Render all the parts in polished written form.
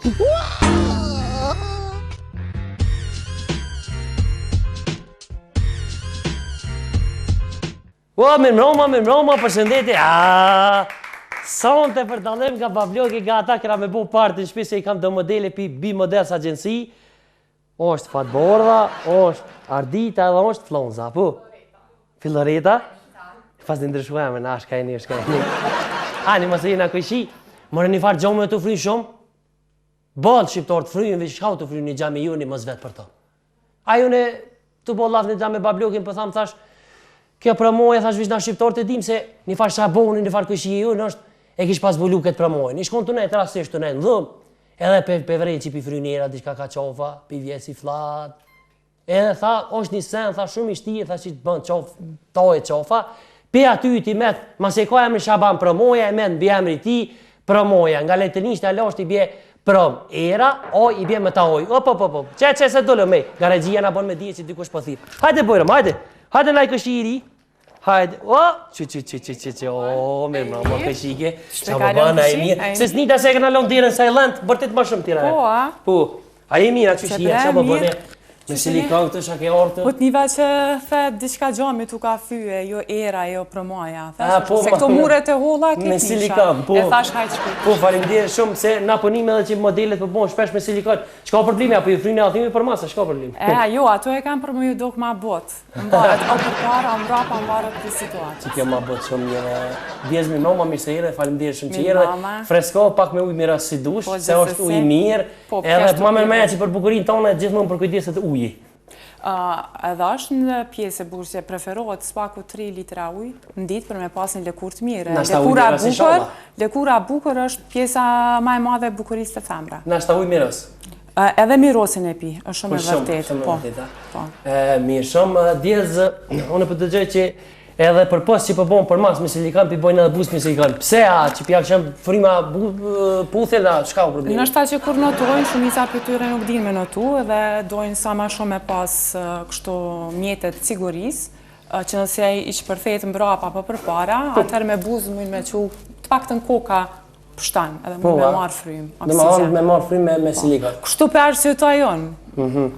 Me mroma, përshëndetje. Sonte për dallim nga Pavloki gata, kena me bu partë në shtëpi se I kam do modele pi B-Models Agency. Është Fatbordha, është Ardita edhe është Flonza, po. Filoreta. Pas të ndryshuame, na shkajni. Ani mos jena kujshi. More një farë gjomë të fryjnë shumë. Ballë shqiptar të fryjnë, veç shkau të fryjnë një xhami juni mos vet për to. Ajo ne tu bollaf në xham me Pavlokin, po tham thash kjo promoja thash veç na shqiptar të dim se një farë saboni, një farë kujshi ju është e kish pas bulu këtë promojë. Një shkon të ne rastisht të ne në dhëm. Edhe pe vreçi pi frynera, diçka ka qofa, pi vjeci flat. Edhe tha, është një sen, tha shumë I shtije, tha që të bën toje qofa. Pe aty ti met, mas e ka emri Shaban promoja, e met në bjemri ti promoja. Nga letënisht e alosh I bje prom era, o I bje më ta oj. Op. Që se dole me, nga regjia na bon me dije që dikush po thip. Hajde bojrëm, hajde. Hajde laj këshiri. Hajde, me mama këshike. Qa më bëna e mirë. Se s'nita se këna lonë dirën silent, bërtit më shumë tira. Po, a e mirë, qëshia, qa më bëne. Me silikon këtë shake ortë. Po t'niva që thet diçka gjami tu ka fyë, jo era, jo promoja. Se këto muret e holla këtë me silikon, po. E thash hajt shkujt. Po, faleminderit shumë se na punime edhe që modelet po bon shpesh me silikon. Çka problemi apo ju frynë aty për masa, çka problemi? Jo, ato e kanë për më ju dok ma bot. Mbaret o përpara, mbrapa mbaret këtë situatë. Që kjo ma bot shumë mirë. Djezmi mama mirë se ere, faleminderit shumë që ere. Fresko pak me ujë mira si dush, se është ujë mirë. Edhe ma mërmeja që për bukurinë tonë gjithmonë për kujdeset uji. Edhe është në pjesë e bukur që preferohet spaku 3 litra ujë në ditë për me pas një lëkurë të mirë. Lëkura bukur është pjesa më e madhe e bukurisë të femra. Na shta ujë mirës? Edhe mirosin e pi, është shumë e vërtetë. Mirë shumë, djezë, unë për të gjëj që edhe për pos që përbon për mas me silikon, pi bojnë edhe bus me silikon. Pse që pjak që frima puthe, shka u problemi? Nështë ta që kur notojnë, shumica për tyre nuk din me notu, edhe dojnë sa ma shumë e pas kështu mjetet siguris, që nëse I shpërthet mbrapa për përpara, atër me buzë mujnë me që të pak të në koka pështan, edhe mujnë me marë frym. Dhe me marë frym me silikon. Kështu për arsye jonë.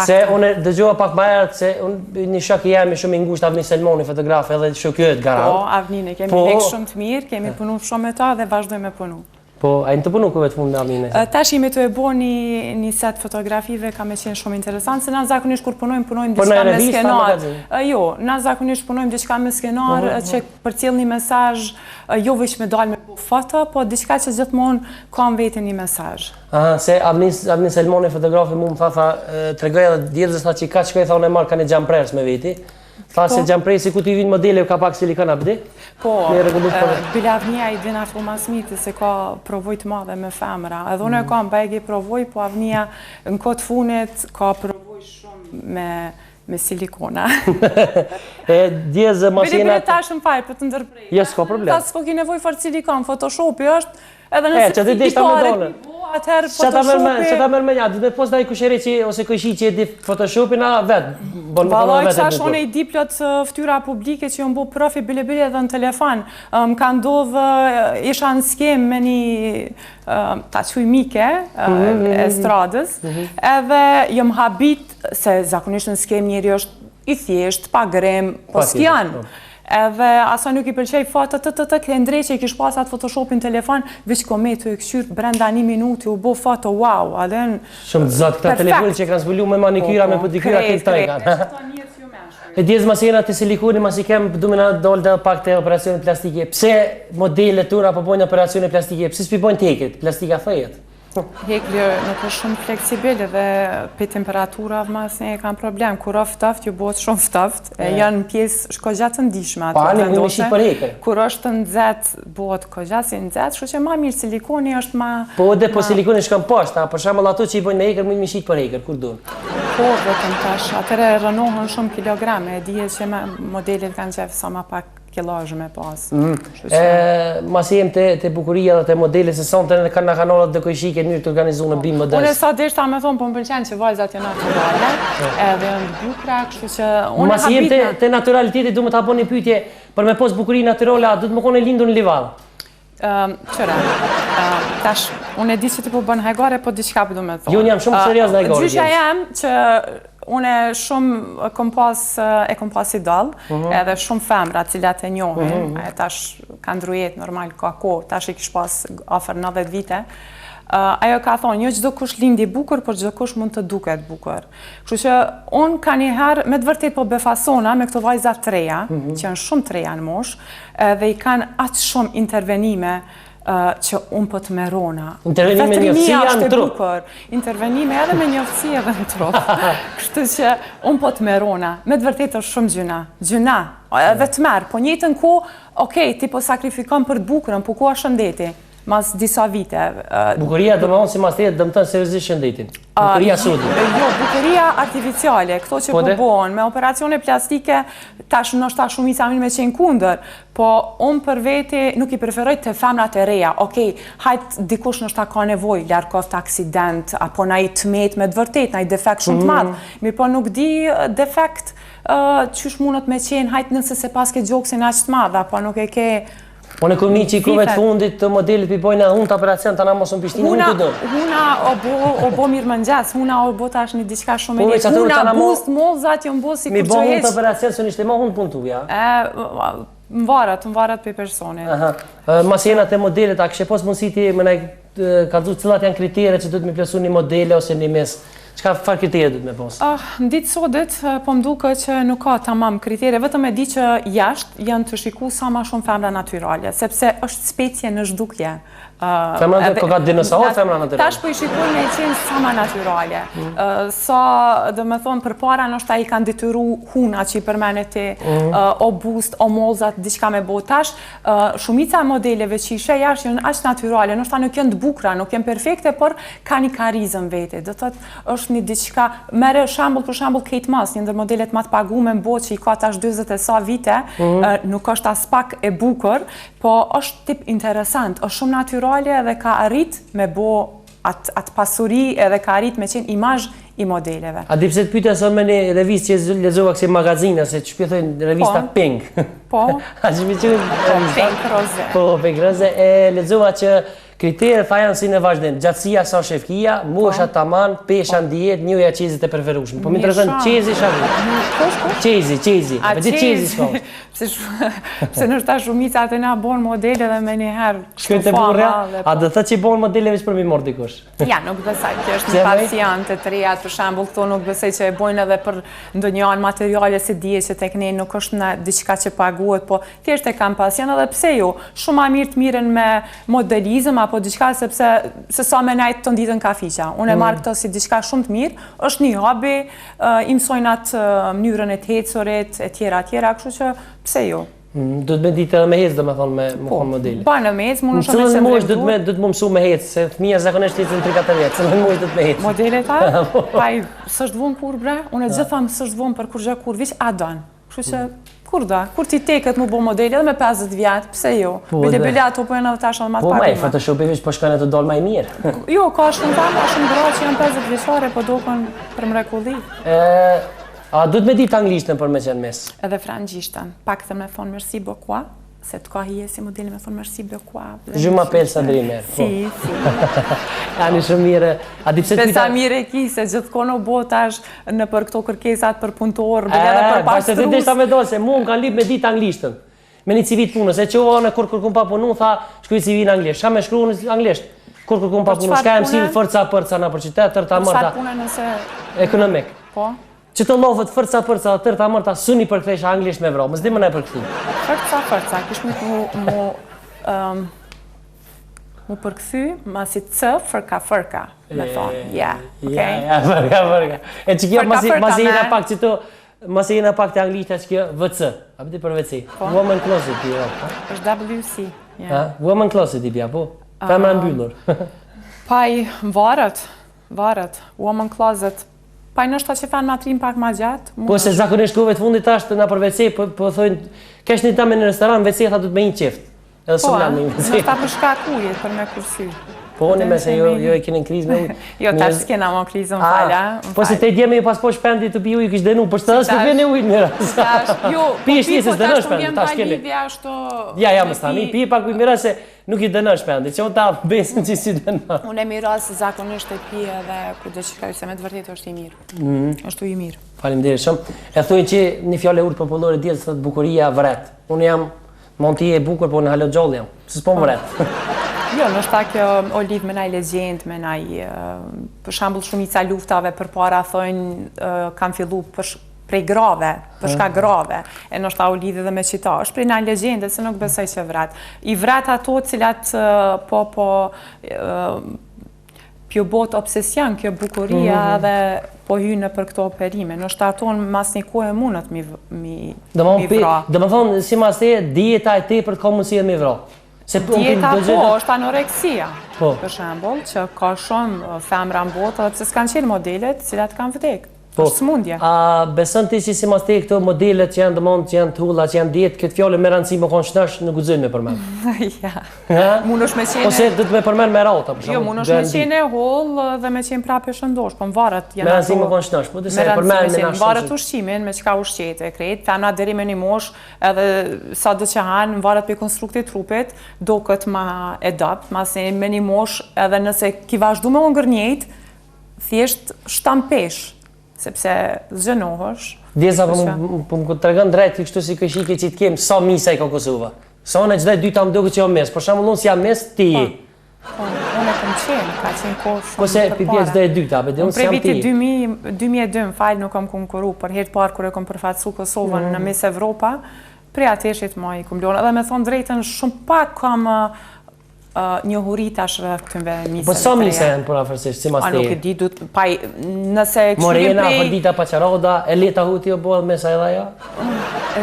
Se unë dëgjova pak më herët se një shok I jemi shumë I ngushtë Avni Selmoni, fotograf edhe shokët garant. Po, Avnine, kemi lek shumë të mirë, kemi punu shumë me ta dhe vazhdojmë me punu. Po, a në të punu këve të fund me Avnine? Tash jemi të e bo një set fotografive, ka me qenë shumë interesant, se na zakonisht kur punojmë diçka me skenar. Jo, na zakonisht punojmë diçka me skenar, që për cilë një mesazh, jo veç me dalë me foto, po diçka që gjithmonë kam vetë një mesazh. Se Avni Selmoni, fotografi mu më tha, tregoj edhe djerëzës tha që ka që ka e marrë ka një gjamprers me veti. Tha se gjampresi ku t'i vinë modele ka pak silikon abdi? Po, Bilavnia I din ashtu mas miti se ka provoj të madhe me femra. Edhe unë e kam bajgi provoj, po Avnia në këtë funit ka provoj shumë me silikona. Djezë mas jena... Bili tash në faj, për të ndërprej. Jo, s'ka problem. Ta s'po ki nevoj fërë silikon, Photoshopi është, edhe nëse që ti dishta me dole. Atëherë Photoshopi... Që ta mërë me nja, dhe pos da I kusheri që ose këshi që e di Photoshopi na vetë. Valoj kësa shone I di plot ftyra publike që jënë bu profi bile edhe në telefon. Më ka ndodhë, isha në skem me një ta quj mike e stradës, edhe jëmë habit, se zakonisht në skem njeri është I thjesht, pa grem, po s'kjan. Edhe asa nuk I pëlqej foto këtë ndreqe I kish pas atë Photoshopin telefon, veç kometu e këshyr brenda 1 minuti u bo foto, wow, adhen... Shumë të zatë këta telefoni që kanë zbulu me manikyra, me pedikyra, këtë taj kanë. E djezë mas jena të silikoni, mas I kemë du me na dollë dhe pak të operacione plastike. Pse modelet tëra po bojnë operacione plastike? Pse s'pi bojnë teket? Plastika thëjet? Hekli nuk është shumë fleksibil dhe për temperatura mas ne kanë problem. Kur është ftoft, ju bëhet shumë ftoft. Janë pjesë shkogjatë të ndishme. Pa, një me shqit për heker. Kur është nxet, bëhet kogjatë si nxet, kështu që ma mirë silikoni është ma... Po dhe po silikoni shkën poshtë, për shembull ato që I bojnë me heker, mund me shqit për heker, kur duhet. Po, vetëm tash, atëre rënohen shumë kilograme, e dihet që modelet kanë qef sa ma pak kilazhe me pas. Mas jem të bukuria dhe të modelet se sonë të në kanë kanalët dhe kojshike njërë të organizu në bimë modest. Unë e sa deshta me thonë, po më pëlqenë që vajzat janë naturale, edhe në bukra, kështu që unë mas jem të naturaliteti du me të hapon një pytje, për me pos bukuria naturale, du të më kone lindu në livadë? Qëra, tash Unë e di që ti po bën hajgare, po diçka po du me thonë. Jo, unë jam shumë serios në hajgare. Gjyshja jam që unë shumë kom pas idol, edhe shumë femra cilat e njohin, tash kanë ndrujet normal ka kohë, tash i kish pas afër 90 vite. Ajo ka thonë, jo çdo kush lindi bukur, por çdo kush mund të duket bukur. Kështu që unë ka njëherë me të vërtet po befasona me këto vajza të reja, që janë shumë të reja në mosh, dhe i kanë atë shumë intervenime që unë po të merona. Intervenime njëftësia në trup. Intervenime edhe me njëftësia edhe në trup. Kështu që unë po të merona. Me të vërtet është shumë gjyna. Edhe të merë, po njëtën ku, okej, ti po sakrifikon për të bukurën, po ku a shëndeti? Mas disa vite. Bukuria do më thonë si mas të jetë dëmëtën seriozisht shëndetin. Bukuria sudi. Jo, bukuria artificiale, këto që po bohen, me operacione plastike, tash nështë ta shumica minë me qenë kundër, po unë për veti nuk i preferoj të femrat e reja. Okej, hajtë dikush nështë ta ka nevoj, larkoft aksident, apo na i tmet me dëvërtet, na i defekt shumë të madhë. Mirë po nuk di defekt qysh mundët me qenë, hajtë nëse se pas ke gjoksin aq të madhë, apo nuk e ke... Unë e kom një që i kuve të fundit të modelit për i bojnë unë të operacion të na mos në Prishtinë, unë të dënë. Huna o bo mirë mëngjes, huna o bo tash një diçka shumë e letë. Huna bust, mollzat jo mbo si kur që Mi bo unë të operacion së nishte ma unë punë tuja. Më varet për personit. Mas jena të modelit, a kështë pos mundësi ti më ka dhu cilat janë kritere që du të mi plesu një modele ose një mes? Qka farë kriterje du të me posë? Në ditë sodit, po më duke që nuk ka tamam kriterje, vetëm e di që jashtë janë të shiku sa ma shumë femra natyrale, sepse është specie në zhdukje. Femra ka dinosaur, femra natyrale? Tash po i shikoj me qenë sa ma natyrale. Sa, dhe me thonë, për para nështë ta i kanë detyru huna që i përmene ti, o boost, o mollzat, diçka me bo. Tash, shumica modeleve që ishe jashtë janë aq natyrale, nështë ta nuk janë të bukra, nuk janë perfekte, por ka një karizëm vete. Dhe thot, është një diçka, mere shambull për shambull Kate Moss, një ndër modelet ma të pagume në botë që i ka tash 20 e sa vite, nuk është as pak e bukur, po është tip interesant, është shumë natyrale edhe ka arrit me bo atë pasuri edhe ka arrit me qenë imazh i modeleve. A di pse të pyetja sot me një revistë që lexova kësaj magazina, se që shpjethojnë revista Pink. Po. A që mi qënë Pink Roze. Po, Pink Roze, e lexova që kriterët fajan si në vazhdim, gjatësia sa shefkia, mosha taman, pesha në dietë, njoja qezit e preferueshme. Po më intereson qezi shavu. Qezi. Me ditë qezi shko. Pse nështë ta shumicat e na bon modele dhe me njëherë shkojnë të burra, a dhe thë që i bon modele veç për mi mor dikush? Ja, nuk besaj, kjo është një paciente të reja, për shembull, këto nuk besaj që e bojnë edhe për ndonjëan materiale si dije që tek ne nuk është në diçka që paguhet, po thjesht e kam pasien edhe pse jo, shumë ma mirë të miren me modelizëm apo diçka sepse se sa me najtë të nditën kafiqa. Unë e marrë këto si diçka shumë të mirë, është një hobby, i mësojnë atë mënyrën e të hecurit, e tjera, kështu që pse jo. Do të me ditë edhe me hecë, do me thonë me konë modeli. Ba në me hecë, më në shumë e se më rejtu. Do të më mësu me hecë, se fëmija zakonisht hecë në 3-4 vjetë, se në mojsh do të me hecë. Modele ta? Paj, sështë vonë kur bre? Unë e gjithë thamë sështë vonë për kur gjë kur, vish adan. Kështu që, kur da? Kur ti teket mu bo modeli edhe me 50 vjetë, pse jo? Bile ato po janë edhe tash edhe matë pagume. Po ma e Photoshopi vish po shkojnë të dollë ma i mirë. Jo, ka shumë tamë, shumë gra që janë 50 vjeçare, po dokon për mrekulli. A du të me ditë anglishtën për me qenë mes? Edhe frangjishtën. Pak të me thonë merci beaucoup, se të ka hije si modeli me thonë merci beaucoup. Je m'appelle Sandrine. Si. Ani shumë mire. A di pse të pita? Sa mire ki, se gjithkono botash në për këto kërkesat për punëtor, bile edhe për pastrus. Bashkë të dishta me do, se mu më kanë lip me ditë anglishtën. Me një civit punës, se që o në kur kërkum pa punu, tha shkruj civit në anglisht. Qa me shkru në anglisht? Kur kërkum pa punu, shka e mësil fërca në për qytet, tërta mërta. Ekonomik. Po? Që të lofët fërca, tërta mërta, suni përkthesha anglisht me vro, mësë di më ne përkthi. Fërca, kishë mu përkthy, ma si C, fërka, me thonë, ja, okej? Ja, fërka. E që kjo, masi jena pak që to, masi jena pak të anglishta që kjo, VC, a pëti për VC, Woman Closet i ro. është WC, ja. Woman Closet i bja, po, femra mbyllur. Paj, varet, Woman Closet, pa i nështë ta që fanë matrim pak ma gjatë. Po se zakonisht kuve të fundit ashtë na për WC, po thojnë, kesh një tamë në restoran, WC tha du të me një qeft. Edhe së mlanë me një WC. Nështë ta për shkak ujet për me kursy. Po unë me se jo e keni në krizë me ujë. Jo, tash s'kena më krizë më falja. Po se te djeme ju pas po shpendi të pi ujë kështë denu, për së të vjen e ujë mira. Jo, pi ishtë njësës dënë shpendi, tash keni. Ja, më stani, pi pak ujë mira se nuk i dënon shpendi, që unë ta besën që si dënon. Unë e miras zakonisht e pi edhe ku do që shkoj, se me të vërtet është i mirë. Është i mirë. Faleminderit shumë. E thuj që një fjalë urtë popullore dihet se bukuria vret. Unë jam monti e bukur, po në halo gjallë jam. S'po vret. Jo, nështë ta kjo o lidh me naj legjend, me naj, për shambull shumica luftave për para thojnë kam fillu prej grave, për shka grave, e nështë ta o lidh edhe me qita, është prej naj legjendet, se nuk besoj që vret. I vret ato cilat pjo bot obsesion, kjo bukuria dhe po hynë për këto operime, nështë ta ato në mas një kohë mundët mi vra. Dhe më thonë, si mas te, dieta e te për të ka mundësi e mi vra. Dieta është anoreksia, për shembull, që ka shumë femra në botë, edhe pse s'kanë qenë modelet, cilat kanë vdek. Është smundje. A besën ti që si mas te këto modelet që janë dëmonë, që janë tulla, që janë dietë, këtë fjallë me rëndësi më konë shnash, nuk guxojnë me përmen? Ja. Mun është me qene... Ose du të me përmen me rata, për shumë. Jo, mun është me qene hollë dhe me qenë prapë shëndosh, po më varet janë me rëndësi më konë shnash, po të se përmen me nashtë. Varet ushqimin, me qka ushqete, krejt, femna deri me një mosh, edhe sa do që hanë, varet për konstruktit trupit, do këtë ma edapt, ma se me një mosh, edhe nëse ki vazhdu me ngërnjejt, thjesht shtampesh, sepse zgjënohësh. Djeza po më të regën drejt kështu si këshike që të kemë sa misa i ka Kosova. Sa unë e gjithaj dyta më duke që jam mes, për shumë unë si jam mes, ti je. Unë e kom qenë, ka qenë kohë shumë Kose pipje gjithaj dyta, be dhe unë si jam ti. Prej viti 2002, më falë nuk kom konkuru, për herë parë kër e kom përfatsu Kosovën në mes Evropa, prej ateshit ma i kom ljonë. Edhe me thonë drejten, shumë pak kam njohuri tash këtënve misën. Po sa misë janë për afërsisht, si mas te? A nuk e di, nëse e këshurim Morena, Fërdita, Paçaroda, Eleta Huti o bëllë mesa edhe ajo?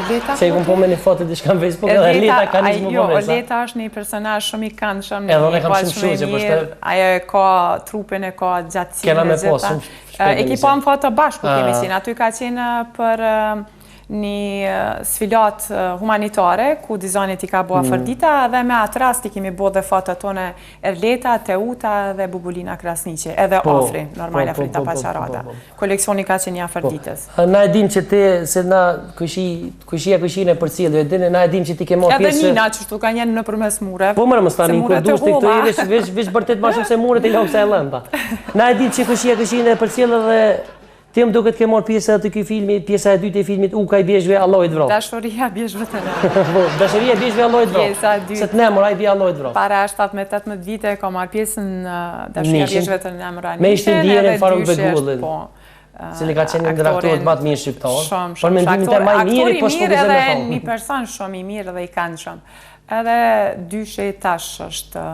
Eleta? Se i kom po me një foto diçka në Facebook, edhe Eleta ka një shumë po mesa. Eleta është një personazh shumë i këndshëm, edhe unë e kam shumë shuqe, për shtë... Ajo e ka trupin, e ka gjatësinë, kena me po, shumë shpejt. E ki po në foto bashku kemi qenë, aty ka qenë për një sfilat humanitare, ku dizajnit i ka bua Fërdita, dhe me atë rast i kemi bo dhe foto tone Erleta, Teuta dhe Bubulina Krasniqi, edhe Afri, normal Afrita Paçarada. Koleksioni ka qenë një Fërditës. Na e dim që ti, se na këshia për cilë, na e dim që ti ke marrë pjesë... Edhe nina që shtu ka njenë në përmes mureve. Po mërë më stani, kur dush të këtu i vesh bërtet ma shumë se muret i lokë se e lënda. Na e dim që këshia për cilë dhe ti më duket ke marrë pjesë të këj filmi, pjesa e dytë e filmit Uka i bjeshve Allojt vrap. Dashuria bjeshve të vrap. Dashuria bjeshve Allojt vrap. Pjesa e dytë. Se të nemur, a i bje Allojt vrap. Para 17-18 vite ka marrë pjesën Dashuria bjeshve të nemur me ishte ndjerën Faruk Begullin. Cili ka qenë një aktorët më të mirë shqiptar. Por mendimin të maj mirë, po shpukizën me thonë. Një person shumë i mirë dhe i këndshëm. Edhe dyshe tash është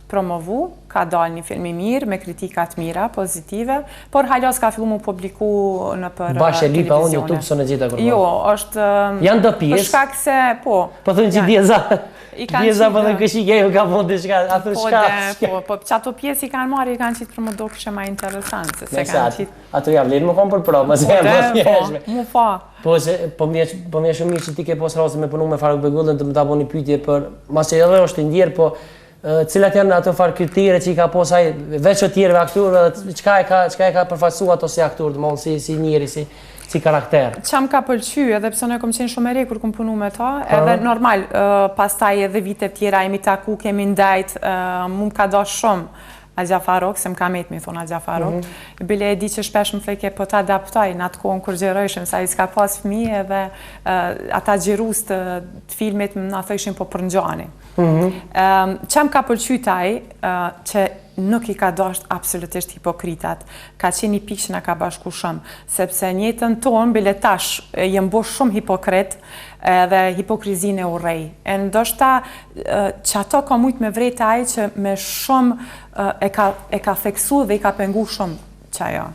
promovu, ka dalë një film i mirë, me kritikat mira, pozitive, por halos ka fillu mu publiku në për Bashkë e lipa unë YouTube së në gjitha kërma. Jo, është... Janë do pjesë? Për shkak se, po... Po thënë që djeza për dhe këshike ju ka mund të shka, atë shka... Po që ato pjesë i kanë marrë, i kanë qitë për më do kështë ma interesantë, se kanë qitë... Ato jam, lenë më konë për pro, më se jam më thjeshme. Mu fa. Po mje shumë mirë që ti ke pos rasti me punu me Faruk Begullin të më ta bo një pytje për... Mas që edhe është ndjerë, po cilat janë ato farë kritere që i ka posaj veç o tjerëve akturë, qka e ka përfaqësu ato si akturë, dëmonë si njeri, si karakter? Qam ka pëlqy, edhe pëse në kom qenë shumë e re kur kom punu me ta, edhe normal, pastaj edhe vite tjera jemi taku, kemi ndajt, mu më ka do shumë Agja Farok, se më ka met mi thonë Agja Farok, bile e di që shpesh më fleke po ta adaptoj në atë kohën kur gjerojshëm, sa i s'ka pas fëmije dhe ata gjerus të filmit më në thëshin po për njani. Qam ka pëlqytaj që nuk i ka dasht absolutisht hipokritat, ka qenë një pikë që nga ka bashku shumë, sepse njëtën tonë, bile tash, jem bo shumë hipokrit, dhe hipokrizin e urej. E ndoshta që ato ka mujt me vrejtaj që me shumë e ka theksu dhe i ka pengu shumë që ajo.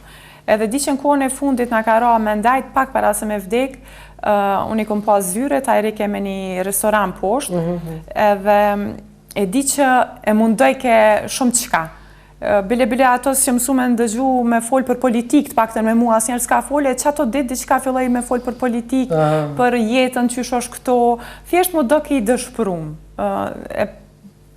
Edhe di që në kohën e fundit nga ka ra me ndajt pak para se me vdek, unë i kom pas zyret, a i rike me një restoran poshtë, edhe e di që e mundoj ke shumë qka. Bile ato që mësu me ndëgju me folë për politikë, të pakten me mua asë njerë s'ka folë, që ato ditë diqka filloj me folë për politikë, për jetën që është këto, thjesht më do ke i dëshpërum.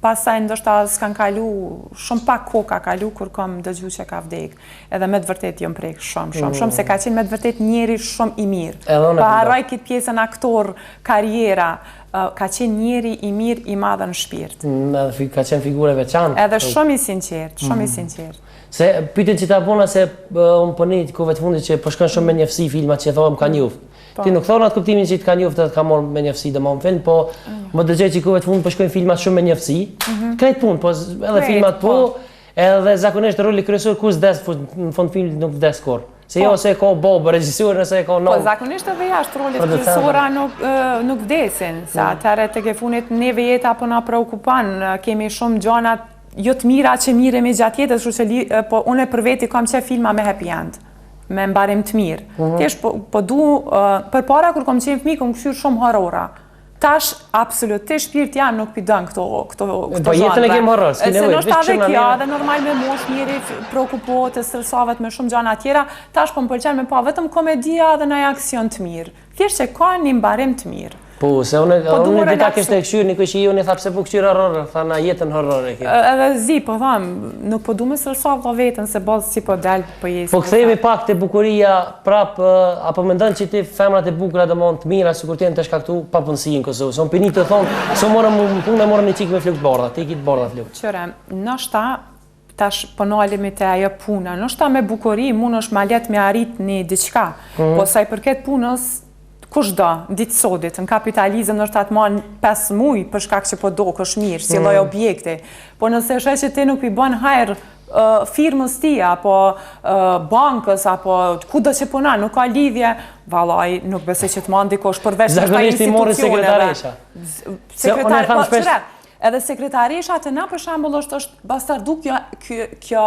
pastaj ndoshta s'kan kalu, shumë pak kohë ka kalu kur kam dëgju që ka vdek. Edhe me të vërtet jom prek shumë, se ka qenë me të vërtet njeri shumë i mirë. Pa harroj këtë pjesën aktor, karriera, ka qenë njeri i mirë, i madhe në shpirt. Edhe ka qenë figure veçantë. Edhe shumë i sinqert, shumë i sinqert. Se pyetën që ta bona se unë po një kohëve të fundit që po shkon shumë me njëfsi filmat që thohem ka njoft. Ti nuk thon atë kuptimin që të ka njoft atë ka marrë me njëfsi domon film, po më dëgjoj që kohëve të fundit po shkojnë filmat shumë me njëfsi. Krejt punë, po edhe filmat po, edhe zakonisht roli kryesor ku s'des në fund film nuk vdes kurrë. Se jo se ka babë regjisor, nëse ka Po zakonisht edhe jashtë rolet kryesora nuk vdesin, sa atëherë tek e funit neve jeta po na preokupan, kemi shumë gjana jo të mira që miremi gjatë jetës, kështu që po unë për veti kam qef filma me happy end, me mbarim të mirë. Thjesht po du përpara kur kam qenë fëmijë kam kthyer shumë horrora. Tash absolutisht shpirti jam nuk pidon këto Po jetën e kem horror, s'ke nevojë. Se nështë edhe kjo, dhe normal me mosh njeri preokupohet e stresohet me shumë gjana tjera, tash po më pëlqen me pa vetëm komedia dhe ndonjë aksion të mirë. Thjesht që ka një mbarim të mirë. Po, se unë dita kështë e këshyrë, një kështë i unë i tha pse po këshyrë horror, tha na jetën horror e kjo. Edhe zi, po thamë, nuk po du me sërsa vë vetën, se bazë si po delë për jesë. Po këthejemi pak të bukuria prap, apo me ndonë që ti femrat e bukura dhe mon të mira, si kur ti në të shkaktu pa punësi në Kosovë. Se unë pinit të thonë, se punë e morën një qikë me flukë të bardha, ti kitë bardha flukë. Qëre, nështa, tash po nalemi të ajo puna, nështa me bukuri, mund është ma let me arrit një diqka, po saj përket punës, kush do, ditë sodit, në kapitalizëm nështë atë manë 5 muj për shkak që po do kësh mirë, si loj objekte. Po nëse shë që ti nuk i bën hajrë firmës tia, apo bankës, apo ku do që puna, nuk ka lidhje, valaj, nuk besoj që të manë dikosh përveç në shta institucioneve. Sekretaresha. Edhe sekretaresha të na për shambull është bastardu kjo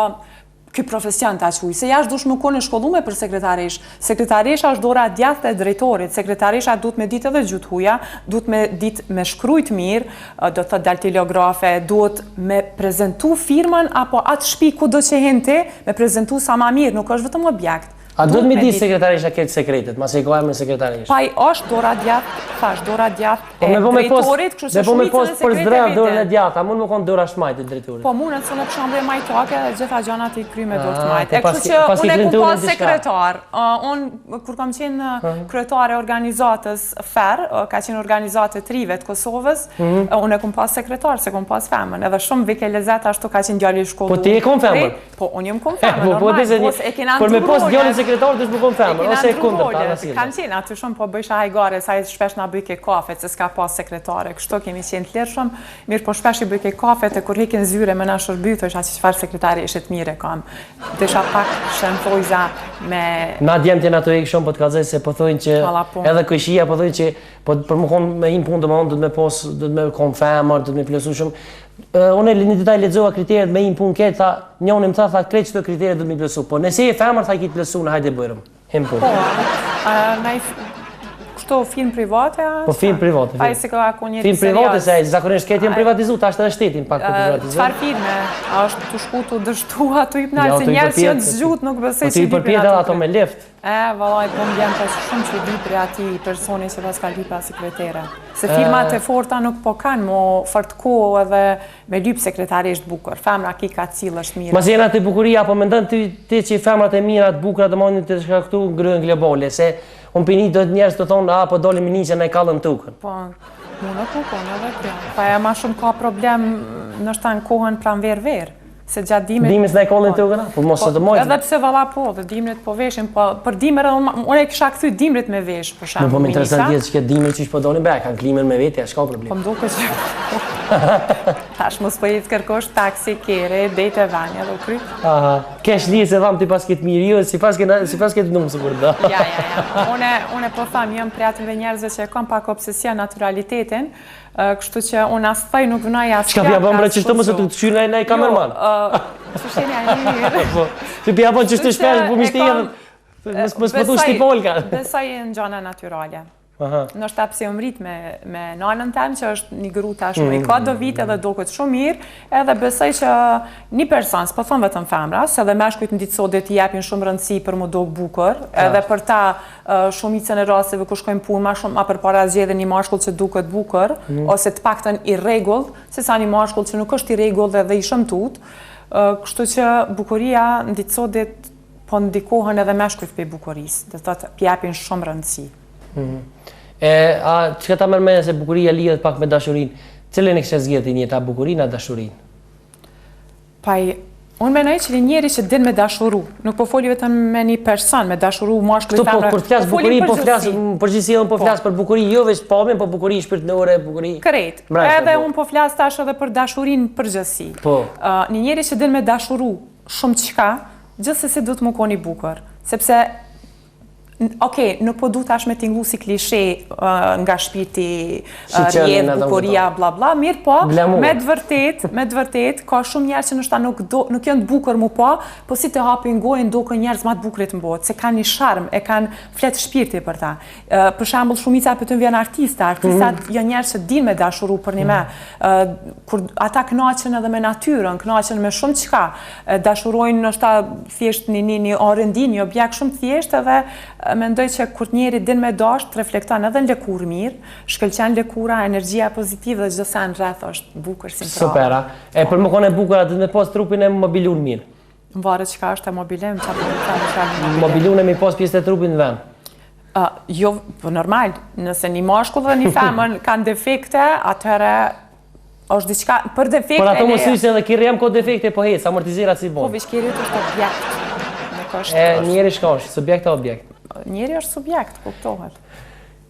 profesion të aquj, se jashtë dush më kone shkollume për sekretaresh. Sekretaresha është dora djathtë e drejtorit, sekretaresha duhet me ditë edhe gjutë huja, duhet me ditë me shkrujt mirë, do të daltilografe, duhet me prezentu firmën, apo atë shpi ku do që hente, me prezentu sa ma mirë, nuk është vetëm objekt. A do të me ditë sekretaresha këtë sekretet, ma se i ka emrin sekretaresha? Pa i është dora djathtë, thash, dora djathtë e drejtorit, kështu se shumicën e sekreteve dorën e djathtë, a mund më konë dora shmajt e drejtorit? Po mundet së në pëshambre majtake dhe gjitha gjanat i kry me dorë të majtë. Kështu që unë e ku pas sekretar. Unë, kur kam qenë kryetare organizatës FER, ka qenë organizatë të rive të Kosovës, unë e ku pas sekretar, se ku pas femën. Edhe shumë vike lezet ashtu ka qenë djalli shkollu. Po ti e kom femën? Po unë jem kom femën, normal. Sekretar të shbukon femër, ose e kundër të anësirë. Kam qenë aty shumë, po bëjsha hajgare, sa i shpesh nga bëjke kafe, se s'ka pas sekretare. Kështu kemi qenë të lirë shumë, mirë po shpesh i bëjke kafe, të kur hekin zyre me na shërbyt, është që qëfar sekretari ishit mire kam. Desha pak shënthojza me... Na djemë tjena të e shumë, po të kalzej se po thojnë që edhe këshia, po thojnë që për më konë me im punë të më onë, dhëtë me konë femër, dhëtë me plesu shumë. Unë e një ditaj lexova kriteret me im punë këtë, tha, njënë më tha krejtë qëto kriteret dhëtë me plesu, po nëse e femër, tha i kitë plesu në hajde bërëm, him punë. Po, kështu film private? Po film private. Pa i se ka ku njëri serios. Film private, se zakonisht këtë jenë privatizu, ta është edhe shtetin pak për privatizu. Qëfar filme? A është të shku të dështu ato i pnarë, se njerës që të zgjut nuk besej që i për pjetë edhe ato me lift. Valaj, po më vjen pas shumë që i di për ati personi që pas ka lipa sekretere. Se firmat e forta nuk po kanë mo fërtko edhe me lyp sekretarisht bukur. Femra ki ka cilë është mira. Mas jena të bukuria, po me ndën ti që femrat e mira të bukura të mondin të shkaktu ngrën globale, se unë pinit do të njerës të thonë, po dole minisja në e kallën tukën. Po, mu nuk konë edhe kjo. Pa e ma shumë ka problem nështë ta në kohën pranver-ver. Se gjatë dimrit... Dimit në e kollin të ugëna? Po mos së të mojtë? Edhe pse valla po, dhe dimrit po veshin, po për dimrit, unë e kisha këthy dimrit me vesh, për shamë. Po më interesant jetë që këtë dimrit që ishë po dolin be, kanë klimen me vete, a shka problem? Po më duke që... Tash mos po jetë kërkosh taksi, kere, dejtë e vanja dhe u kry. Aha, kesh lije se dhamë ti pas këtë mirë, jo, si pas këtë numë së kur da. Ja. Une po thamë, jam për atyve njerëzve që e kam pak obsesion naturalitetin, kështu që unë as thaj nuk vënaj as qka pja bëmë bre qështu mëse të qyrë në i kamerman? Që shenja e mirë. Që pja bëmë qështu shpesh, po mishtë i edhe, mësë pëtu shtipolka. Besoj në gjana naturale. Nështë ta pse mrit me nanën tem, që është një gru tashmë i ka do vite dhe do këtë shumë mirë, edhe besoj që një person, s'po thon vetëm femra, se edhe meshkujt në ditë sotit i japin shumë rëndësi për mu dok bukur, edhe për ta shumicën e rasteve ku shkojnë punë, ma përpara zgjedhin një mashkull që duket bukur, ose të paktën i rregullt, se sa një mashkull që nuk është i rregullt dhe i shëmtut. Kështu që bukuria në ditë sotit po ndikohen edhe meshkujt për bukurisë, dhe thotë japin shumë rëndësi. Që ta mërmenja se bukuria lidhet pak me dashurin, cilën e kështë zgjedhë një ta bukurin a dashurin? Unë menoj që njeri që din me dashuru, nuk po foli vetëm me një person, me dashuru mashkull i femra. Kur të flasë bukuri, po flasë përgjithësi edhe po flasë për bukuri, jo veç pamjen, po bukuri shpirtërore, bukuri... Krejt, edhe unë po flasë tash edhe për dashurin përgjithësi. Një njeri që din me dashuru shumë qka, gjithsesi do të më koni bukur, sepse nuk po du tash me t'inglu si klishe nga shpirti, rjedh, bukuria, bla bla, mirë po, me dëvërtet, ka shumë njerë që nështë nuk janë të bukur mu po si të hapin gojnë do kë njerëz ma të bukurit më botë, se kanë një sharm, e kanë fletë shpirti për ta. Për shambull, shumica për të vjen artistat janë njerë që din me dashuru për një me, kur ata knaqen edhe me natyrën, knaqen me shumë qka, dashurojnë nështë thjesht një R&D, një objekt shumë thjesht edhe mendoj që kur njeri din me dash të reflekton edhe në lëkurë mirë, shkëlqen lëkura, energjia pozitive dhe çdo sa në rreth është bukur si prapë. Supera. Për më kone bukur atë me pas trupin e mobilun mirë. Më varet çka është e mobilem, mobilun e mi pas pjesë të trupin në vend. Jo, po normal, nëse një mashkull dhe një femër kanë defekte, atëherë është diçka për defekte. Por ato më syse edhe kirri jam ko defekte, po hec, amortizerat si bon. Po vishkiri është objekt. Njeri shka është, subjekt o objekt? Njeri është subjekt, kuptohet.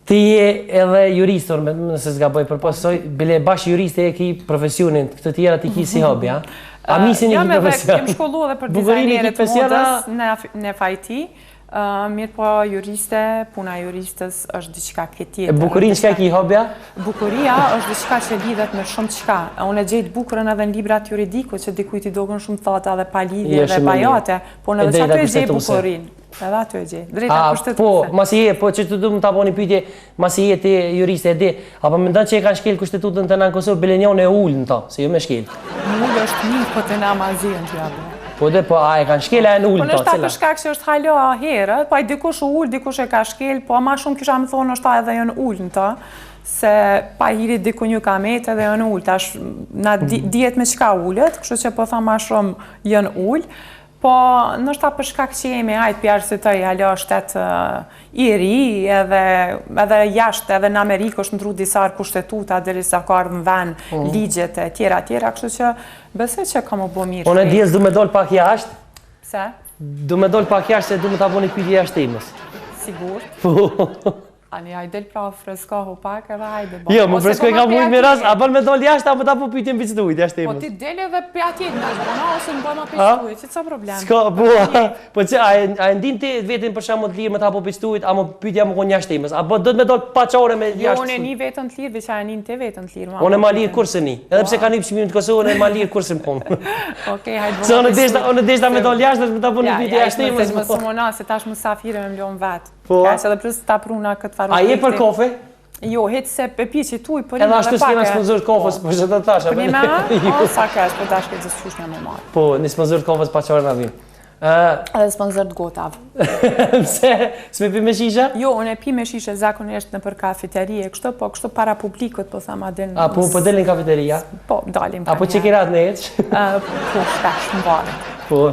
Ti je edhe juristor, nëse s'gaboj përposoj, bile bashkë juriste e ki profesionin, këtë tjera ti ki si hobi, a? A misin një ki profesion? Jem shkollu edhe për dizajnerët modës në FIT, mirë po juriste, puna juristës është diçka këtë tjetër. Bukurin qka ki hobi, a? Bukuria është diçka që lidhet me shumë qka. Unë e gjejtë bukurën edhe në librat juridiku, që dikujt i dogun shumë thata dhe pa lidhje dhe bajate, po në dhe që ato e gjejtë bukurin. Edhe ato e gjejtë, drejta përshtetuse. Po, masi je, po që të du më të aponi pytje, masi je ti juriste e di, apo më ndonë që e kanë shkel kushtetutën të në Kosovë, bile njën e ullë në ta, se jo me shkel. Ullë është një, po të në Amazien që jabë. Po dhe, po, a e kanë shkel e në ullë në ta, cila? Po nështë ta përshkak që është halo a herë, po a i dikush u ullë, dikush e ka shkel, po ma shumë kisha më thonë është ta edhe jënë ullë në ta, se pa hirit diku një kamet edhe jënë ullë, tash na dihet me qka ullët, kështu që po tha ma shumë jënë ullë, po nështë ta përshkak që jemi hajtë për arsitoj halo shtetë i ri, edhe jashtë, edhe në Amerikë është ndru disar kushtetuta, dheri sa ka ardhë në ven, ligjet e tjera, kështu që besoj që ka më bo mirë. Unë e djes du me dollë pak jashtë? Pse? Du me dollë pak jashtë se du me ta bo një pyetje jashtë imës. Sigur? Ani, hajde pra freskohu pak edhe hajde. Jo, më freskoj ka mujtë me ras, a bën me dollë jashtë, a më ta po pyetjen për qëtujt jashtë imës. Po ti dele dhe për atjet në zona, ose në bëma për qëtujt, që të sa problem? Ska, po që, a e ndin ti vetin për shamë të lirë me ta po për qëtujt, a më pyetja më konë jashtë imës, a do të me dollë paqore me jashtë? Jo, unë e një vetën të lirë, veç a e një të vetën të lirë. Unë e ma lirë kurse një, edhe pse ka një pëshmimin të Kosovë, unë e ma lirë kurse më konë. Okej, hajde bëma. Unë deshta me dollë jashtë, me ta po një pyetje jashtë imës. Më sumona, se tash mësafire me mlon vetë. Ka që edhe plus ta pruna këtë faru. A je për kafe? Jo, hetë se pe pi që tu i përinë edhe pake. Edhe ashtu s'kena sponsor kafës, për që të tash. Për një me? O, sa kesh, për tash këtë gjithë shush një më marë. Po, një sponsor kafës pa qarë në avim. Edhe sponsor të gotav. Pse? S'me pi me shisha? Jo, unë e pi me shisha zakonisht në për kafeterie, kështu, po kështu para publikut, po sa ma delin. A, po delin kafeteria? Po, dalim ka një. A, po që kirat në eq? Po, shpesh më barë. Po,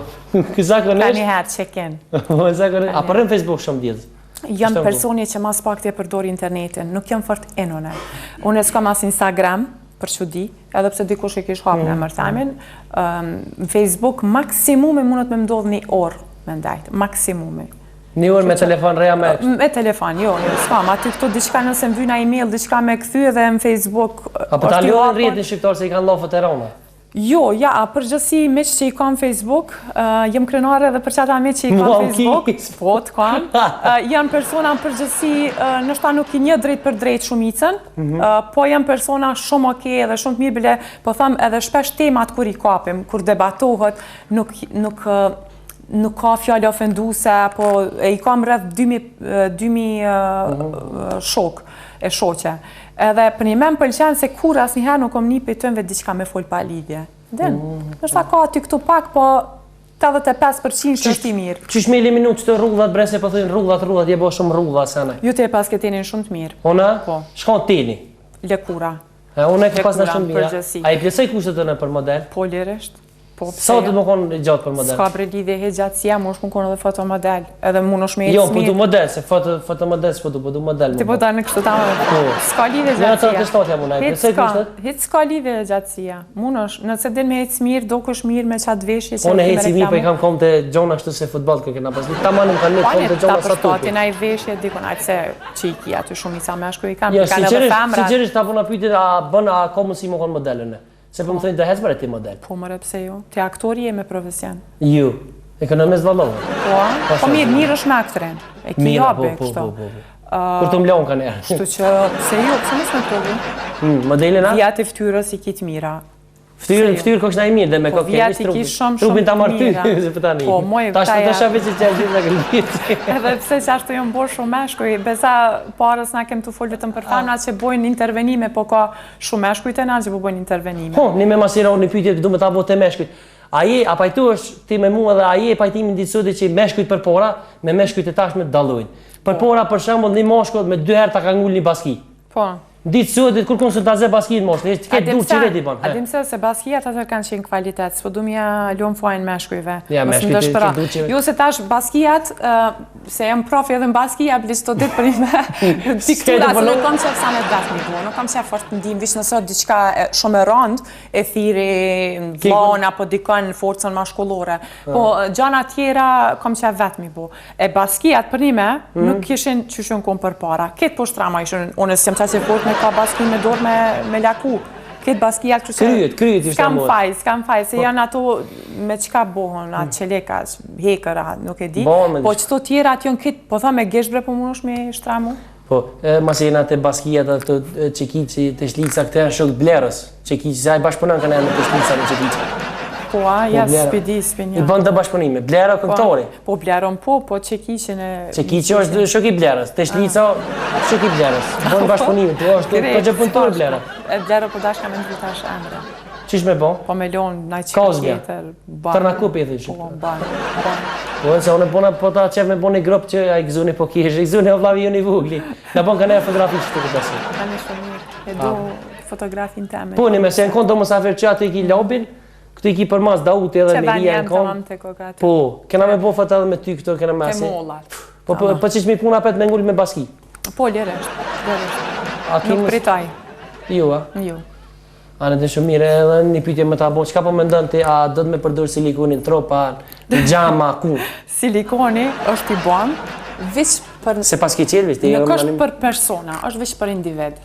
zakonisht? Ka një herë check-in. A, përën Facebook shumë djetë? Jam personi që mas pak të e përdori internetin, nuk jam fort enone. Unë e s'kam as Instagram, për që di, edhe pse dikush e kish hapë në mërtamin. Facebook, maksimumi mundet me mdodhë një orë, me ndajtë, maksimumi. Një orë me telefon reja me... Me telefon, jo, s'kam, aty këto diçka nëse më vyna e-mail, diçka me këthy edhe në Facebook... Apo ta luan rritin shqiptarë se i kanë lofët e rona? Jo, ja, përgjësi meq që i kam Facebook, jem krenare dhe për qata meq që i kam Facebook, po të kam, janë persona në përgjësi, nështa nuk i një drejt për drejt shumicën, po janë persona shumë okej dhe shumë të mirë bile, po tham edhe shpesh temat kur i kapim, kur debatohet, nuk ka fjallë ofenduese, apo i kam rreth 2000 shok e shoqe. Edhe për një men pëlqen se kur asnjëherë nuk kom një për tënve diçka me fol pa lidhje. Nështë ta ka aty këtu pak, po 85% është i mirë. Qysh me eliminu që të rrugdat brese, po thëjnë rrugdat, je bo shumë rrugdat sene. Ju te pas këtenin shumë të mirë. Ona? Po. Shka teni? Lëkura. Unë e ke pas në shumë mira. Përgjësi. A i plesoj kushtet të në për model? Po lirisht. Sa të më konë gjatë për model? Ska bre lidhje he gjatësia, mu është më konë edhe fotomodel. Edhe mu në shme e jo, po du model, se fotomodel s'po du, po du model. Ti po ta në kështu ta më. S'ka lidhje gjatësia. Në atë të shtatja mu, a i plesoj kushtet? Hitë s'ka lidhje gjatësia. Mu nëse din me hecë mirë, do kësh mirë me qatë veshje që unë hecë mirë, po i kam kom të gjona kështu se futbol kë kena pas. Ta manim kanë një kom të gjona sa tupi. Ta i veshje, dikon aqë se qiki aty shumë i sa meshku i kam, kanë edhe femrat. Sinqerisht ta puna pytit, a ka mundësi më konë modelën e? Se për më thëjnë të hecë për e ti model. Po mërë pse jo, ti aktori e me profesion. Ju, ekonomist valove. Po mirë është me aktrin, e ki jabe kështu. Kur të mlon ka njerë. Kështu që, pse jo, pse mësë me provu? Modelin a? Vijat e ftyrës i kitë mira. Ftyrë kokë shna i mirë dhe me kokë kemi trupin. Trupin ta marrë ty, se për tani. Po, moj, ta shtë të shafi që që e gjithë në këllbit. Edhe pse që ashtu jom borë shumë meshkuj, besa parës na kem të folë vetëm për femrat që bojnë intervenime, po ka shumë meshkuj të na që bojnë intervenime. Po, një me masira unë një pytje du me ta bo të meshkujt. Aje, a pajtu është ti me mua dhe aje pajtimin ditësudi që meshkujt për pora me meshkujt e tashme dalujnë. Për pora për shembull një moshkull me 2 herë ta ka ngull një baski. Po. Ditësudi kur konsultaze baskinë moshkull, ti ke dur çire ti bon. A dim se baskiat ato kanë qenë kvalitet, s'po du mja lom fajnë meshkujve. Ja, meshkujt ke dur çire. Jo se tash baskiat, se jam profi edhe në baski, jap listë dit për një diktura, se nuk kam qef sa me daf një bo, nuk kam qef fort të ndim, vish nësot diqka shumë e rënd, e thiri vlon apo dikon në forcën mashkullore. Po, gjana tjera kam qef vetë mi bo. E baskiat për një me, nuk kishin qyshun kom për para. Ketë po shtrama ishin, unë s'jam qa që fort me ka baski me dorë me laku. Këtë baskijat që kryet ishte amor. S'kam faj, se janë ato me qka bohën, atë qeleka, hekëra, nuk e di. Po qëto tjera atë janë këtë, po tha me geshbre po mund është me shtramu? Po, mas e jena të baskijat ato qekici të shlica këte janë shok blerës. Qekici, se ajë bashkëpunan kanë janë të shlica në qekici. Po, ja, s'pidi. I bënd të bashkëpunime, blera këngëtori. Po, blerën po qekiqin e... Qekiqi është shok i blerës, të shlica shok i blerës. Bënd bashkëpunime, po është po gjëpunëtor blerë. E blerë po dashka me në vitash emre. Qish me bo? Po me lonë, naj qika tjetër. Tërnakup e thë Po, banë. Po, se unë po ta qef me bo një grupë që a i gëzuni po kishë, i gëzuni o vlavi ju një vugli. Në bon ka ne fotografi që të këtë asë. Ka një shumë mirë, e do fotografin teme. Po, një me se në konë do mësafir që atë i ki lobin, këtë i ki për mas dauti edhe me hija në konë. Po, kena me bo foto edhe me ty këto, kena me asë. Ke mollat. Po, qish mi puna apet me ngull me baski? Po, liresht. Nuk pritaj. Jo, a? Jo. A në të shumë mire edhe një pytje më të abo, qka po më ndonë ti, a do të me përdurë silikonin tropa, gjama, ku? Silikoni është i bom, vish për... Se pas ki qelë, vish? Nuk është për persona, është vish për individ.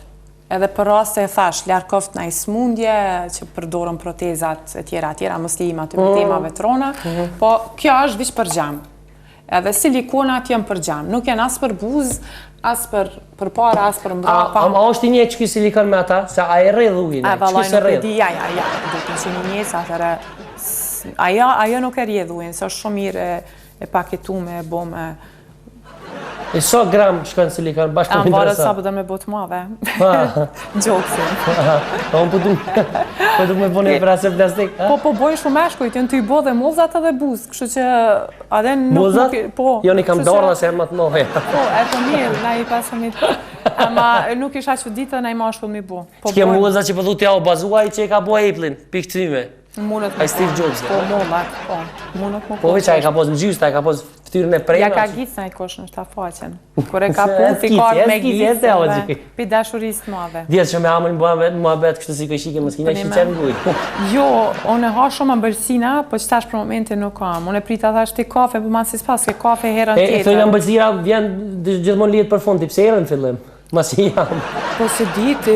Edhe për raste e thash, ljarkoft në i smundje, që përdorën protezat e tjera, mëslima të temave trona, po kjo është vish për gjam. Edhe silikonat janë për gjam, nuk janë as për buzë, as për para, as për mbrapa. A është i një që këj silikon me ata? Se a e redhë ujnë? A valoj nuk e di, ja, do të që një njësë atërë, ajo nuk e redhë ujnë, se është shumë mirë e paketume, e bome. E so gram shkojnë silikon bashkë të interesant? Varët sa pëtën me botë mave. Gjokësin. Unë pëtu me bo një vrasë plastik. Po bojnë shumë meshkujt, janë të i bo dhe muzat edhe buzë, kështu që aden nuk... Muzat? Jo, një kam dorë dhe se e më të nohe. Po, e të mirë, na i pasëmit. Ama nuk isha që ditë na i mashkull mi bo. S'ke muzat që pëllu t'ja o bazuaj që e ka bo Apple-in, pikëtyme. A i Steve Jobs. Po, mollat, po. Munët më po, veç a i ka pos në gjysta, a i ka pos ftyrën e prejnë. Ja ka gjithë në i kosh në shta faqen. Kër e ka punë, ti kartë me gjithë, pi dashurisë të madhe. Djetë që me amën mua betë kështë si kështë shike më s'kina që qenë ngujë. Jo, unë e ha shumë ambëlsina, po që tash për momentin nuk kam. Unë e prita thash ti kafe, për ma si s'pas, ke kafe herën tjetër. E thëllë ambëlsira vjen gjithmonë lijet për fund, pse herën fillim. Masi jam. Po se ditë,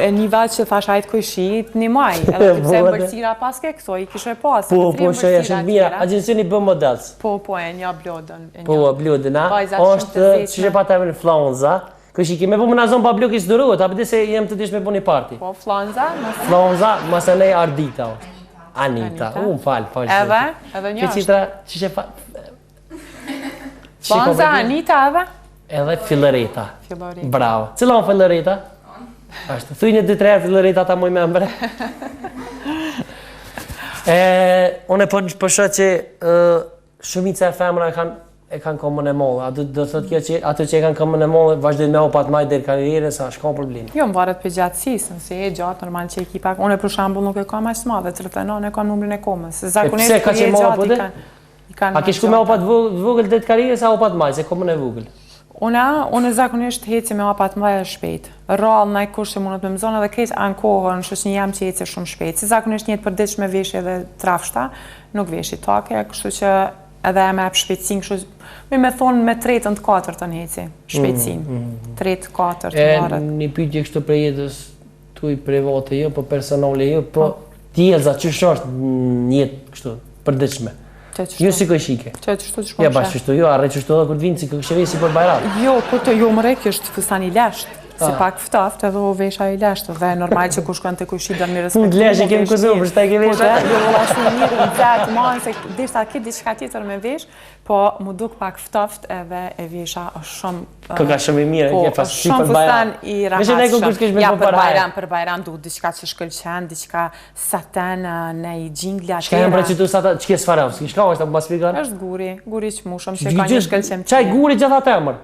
e një vatë që thash ajtë kojshit, një maj, edhe pëse mbërësira pas ke këto, i kishe pas. Po, që e shumë mira, agjensioni bë models. Po, e një blodën. Po, blodën, a? Oshtë, që që pa të emë në flonza, kështu që me po më nazon pa blok i së dërujët, apëti se jem të dish me po një parti. Po, flonza? Flonza, masë nej ardita, oshtë. Anita. Unë falë. Edhe një është. Qitra, që që fa... Bonza, Anita edhe? Edhe Filoreta. Bravo. Cila unë Filoreta? Ashtë, thuj një 2-3 Filoreta ta muj me mbre. Unë e përshë që shumica e femra e kanë komën e mollë. A do të thotë kjo që ato që e kanë komën e mollë vazhdojnë me opat maj deri karrierë sa s'ka problem. Jo, më varet për gjatësisë, nëse e gjatë normal që ekipa. Unë për shembull nuk e kam aq të madhe, 39 e kam numrin e komës. Zakonisht kur je gjatë i kanë. A ke shku me opat vogël deri karrierës a opat maj, se komën e vogël? Unë zakonisht heci me opat maj shpejt. Rrallë ndaj kush që mundet me mëzon edhe keq ankohën, shoqënia jam që eci shumë shpejt. Si zakonisht një të përditshme veshje edhe trafshta, nuk veshi take, kështu që edhe e me shpejtësin, kështu me thonë me 3-ën të 4-ën heci, shpejtësin. 3-4 të varet. Një pyetje kështu për jetës tuaj private jo, po personale jo, po tjelza ç'është është një jetë kështu përditshme. Jo si koshike. Që të shtu të shkonë ja, bashkë qështu, jo, arre qështu edhe kur të vinë si kësheve si për bajrat. Jo, kur të jo më rek është fustan i lesht. Se pak ftoft edhe o vesha i lesht. Dhe normal që kur shkon të kushi do mi respektu. Të leshe kemë këzu, për shtaj ke vesha. Jo, ashtu mirë, në zetë, manë, se dishta këtë diçka tjetër me vesh, po mu duk pak ftoft edhe e vesha është shumë... Këka shumë i mirë, ke pas si për bajram. Shumë fustan i rahat shumë. Ja, për bajram du diçka që shkëlqen, diçka saten, në i gjingla. Shka jem preqitu saten, që ke Swarovski, shka është apo spigar? Është guri që mushëm, që ka një shkëlqem. Qaj guri gjitha të emër?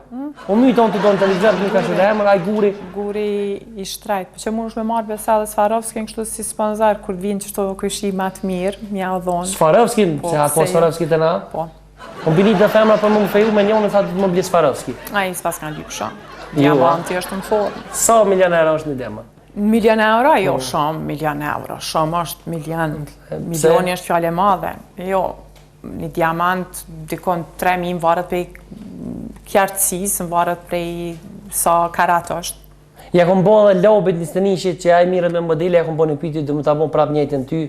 O my tonë të donë televizor, nuk ka shumë emër, aj guri. Guri i shtrajt, për që mund është me marrë besa dhe Swarovski kështu si sponsor, kur vinë që shto këshi ma të mirë, mja o dhonë. Swarovski, se ato Swarovski të na? Po. Unë bini dhe femra për më feju me njonë, tha të më bli Swarovski. A i s'pas kanë lypë shumë. Diamanti është në formë. Sa milion euro është një dema? Milion euro? Jo, shumë milion euro. Shumë është milion. Milioni është fjale madhe. Jo, një diamant dikon 3.000 varet prej kjartësis, varet prej sa karat është. Ja kom bo dhe lobit një stënishit që a i mirët me modele, ja kom bo një pyti dhe më ta bo prap njëjtën ty.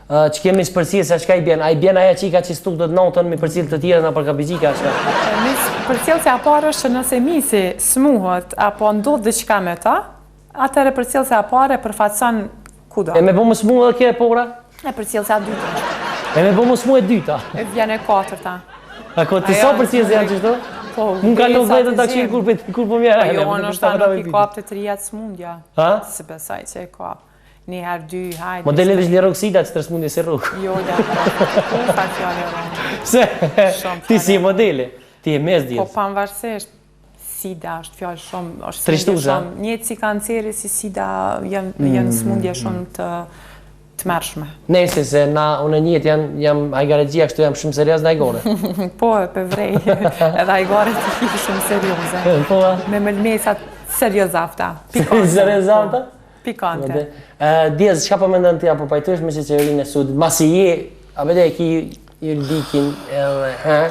Që kemi së përcilë se shka i bjen? A i bjen aja qika që stuk dhe të notën me përcilë të tjera në përka bizika shka? Përcilë se apare është që nëse misi smuhët apo ndodhë dhe qika me ta, atëre përcilë se apare përfatëson kuda. E me bo më smuhë dhe kje e pora? E përcilë se a dyta. E me bo më smuhë e dyta? E vjen e 4-ta. A ko të so përcilë se janë qështu? Mun ka në vletën të qinë kur po mjera. Jo, në është ta nuk i kap të të rijat smundja. Ha? Se besaj që i kap. Një herë, dy, hajde. Modelet është një roksida që të smundje si rrugë. Jo, ja, ku ka fjallë e rrënë. Se, ti si modele, ti e mes djesë. Po pavarësisht, sida është fjallë shumë, Trishtuza. Njëtë si kanceri si sida janë smundje shumë të mërshme. Nese, se na unë njëtë jam ajgaregjia kështu jam shumë serios në ajgore. Po, e për vrej, edhe ajgore të ki shumë serioze. Po, me mëlmesat seriozafta. Seriozafta? Pikante. Djezë, qka po mendon ti apo pajtuesh me qeqerinë e Sudit? Masi je, a vede e ki juridikin edhe,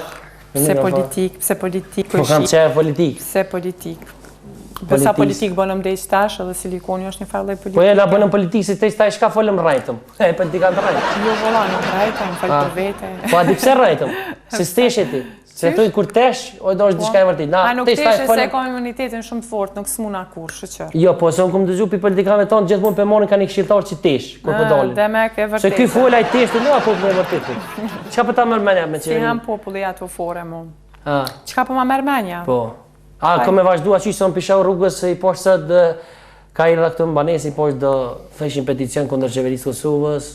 Pse politik, po kam qe politik. Pse politik. Besa politik bënëm dhe i qtash edhe silikoni është një farë dhe politik. Po e la bënëm politik si të i qtash ka folëm rajtëm. E politika në rajtëm. Jo vola, nuk rajtëm, falë për vete. Po a di pse rajtëm? Se stesh e ti. Se toj kur tesh, ojdo është diçka e vërtit. A nuk tesh e se ka imunitetin shumë të fort, nuk s'muna kur, shëqër. Jo, po se unë këmë dëgju për politikave tonë, gjithmonë për monin ka një këshiltar që tesh, kur për dalin. Demek e vërtit. Se ky fola i tesh të nga populli e vërtit. Qka për ta mërmenja me qeverin? Si ham populli ato fore mu. Ah. Qka për ma mërmenja? Po. A, ka me vazhdua që se unë pisha rrugës i poshtë dhe ka i rrë këtë më banesi, i poshtë dhe thëshin peticion kundër qeverisë Kosovës.